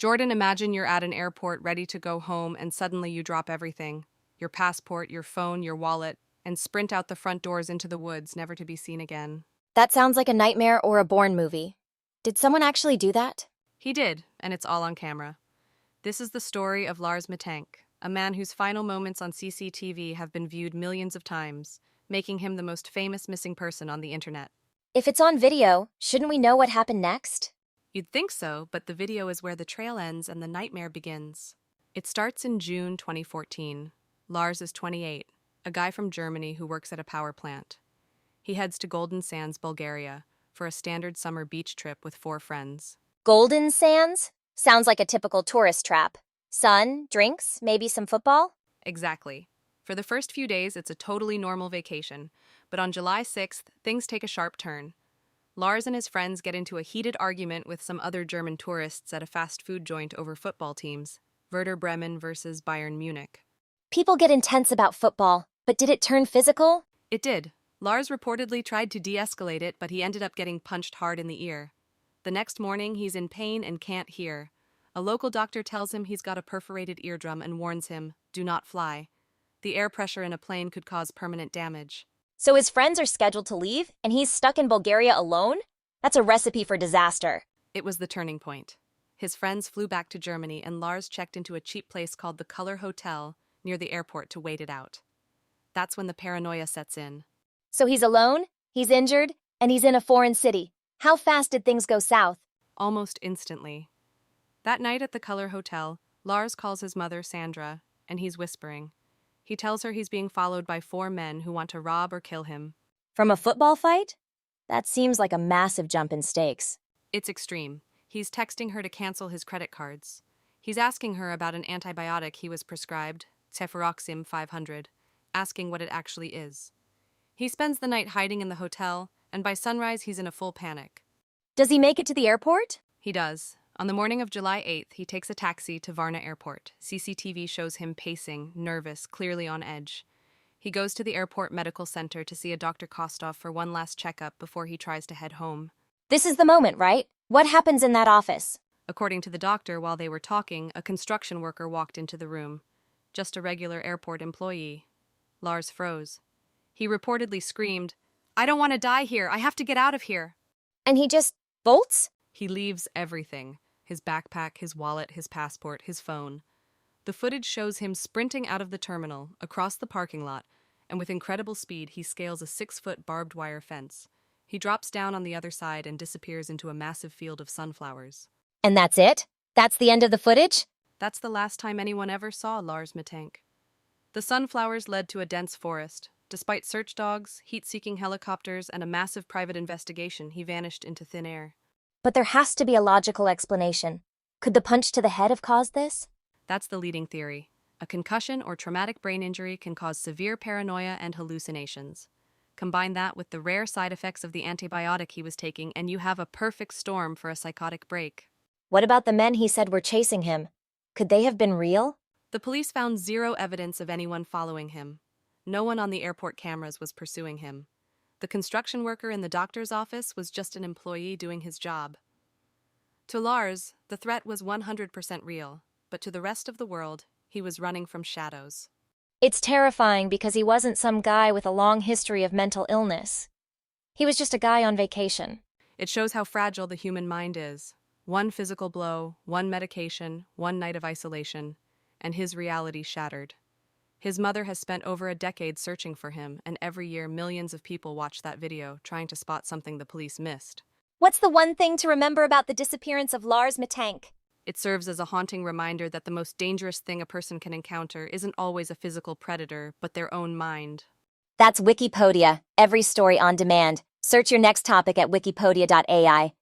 Jordan, imagine you're at an airport ready to go home and suddenly you drop everything: your passport, your phone, your wallet, and sprint out the front doors into the woods, never to be seen again. That sounds like a nightmare or a Bourne movie. Did someone actually do that? He did, and it's all on camera. This is the story of Lars Mittank, a man whose final moments on CCTV have been viewed millions of times, making him the most famous missing person on the internet. If it's on video, shouldn't we know what happened next? You'd think so, but the video is where the trail ends and the nightmare begins. It starts in June 2014. Lars is 28, a guy from Germany who works at a power plant. He heads to Golden Sands, Bulgaria, for a standard summer beach trip with 4 friends. Golden Sands? Sounds like a typical tourist trap. Sun, drinks, maybe some football? Exactly. For the first few days, it's a totally normal vacation, but on July 6th, things take a sharp turn. Lars and his friends get into a heated argument with some other German tourists at a fast food joint over football teams, Werder Bremen versus Bayern Munich. People get intense about football, but did it turn physical? It did. Lars reportedly tried to de-escalate it, but he ended up getting punched hard in the ear. The next morning, he's in pain and can't hear. A local doctor tells him he's got a perforated eardrum and warns him, do not fly. The air pressure in a plane could cause permanent damage. So his friends are scheduled to leave, and he's stuck in Bulgaria alone? That's a recipe for disaster. It was the turning point. His friends flew back to Germany, and Lars checked into a cheap place called the Color Hotel near the airport to wait it out. That's when the paranoia sets in. So he's alone, he's injured, and he's in a foreign city. How fast did things go south? Almost instantly. That night at the Color Hotel, Lars calls his mother, Sandra, and he's whispering. He tells her he's being followed by 4 men who want to rob or kill him. From a football fight? That seems like a massive jump in stakes. It's extreme. He's texting her to cancel his credit cards. He's asking her about an antibiotic he was prescribed, Cefprozil 500, asking what it actually is. He spends the night hiding in the hotel, and by sunrise he's in a full panic. Does he make it to the airport? He does. On the morning of July 8th, he takes a taxi to Varna Airport. CCTV shows him pacing, nervous, clearly on edge. He goes to the airport medical center to see a Dr. Kostov for one last checkup before he tries to head home. This is the moment, right? What happens in that office? According to the doctor, while they were talking, a construction worker walked into the room. Just a regular airport employee. Lars froze. He reportedly screamed, "I don't want to die here. I have to get out of here." And he just bolts? He leaves everything. His backpack, his wallet, his passport, his phone. The footage shows him sprinting out of the terminal, across the parking lot, and with incredible speed he scales a 6-foot barbed wire fence. He drops down on the other side and disappears into a massive field of sunflowers. And that's it? That's the end of the footage? That's the last time anyone ever saw Lars Mittank. The sunflowers led to a dense forest. Despite search dogs, heat-seeking helicopters, and a massive private investigation, he vanished into thin air. But there has to be a logical explanation. Could the punch to the head have caused this? That's the leading theory. A concussion or traumatic brain injury can cause severe paranoia and hallucinations. Combine that with the rare side effects of the antibiotic he was taking, and you have a perfect storm for a psychotic break. What about the men he said were chasing him? Could they have been real? The police found 0 evidence of anyone following him. No one on the airport cameras was pursuing him. The construction worker in the doctor's office was just an employee doing his job. To Lars, the threat was 100% real, but to the rest of the world, he was running from shadows. It's terrifying because he wasn't some guy with a long history of mental illness. He was just a guy on vacation. It shows how fragile the human mind is. One physical blow, one medication, one night of isolation, and his reality shattered. His mother has spent over a decade searching for him, and every year millions of people watch that video, trying to spot something the police missed. What's the one thing to remember about the disappearance of Lars Mittank? It serves as a haunting reminder that the most dangerous thing a person can encounter isn't always a physical predator, but their own mind. That's Wikipedia, every story on demand. Search your next topic at wikipedia.ai.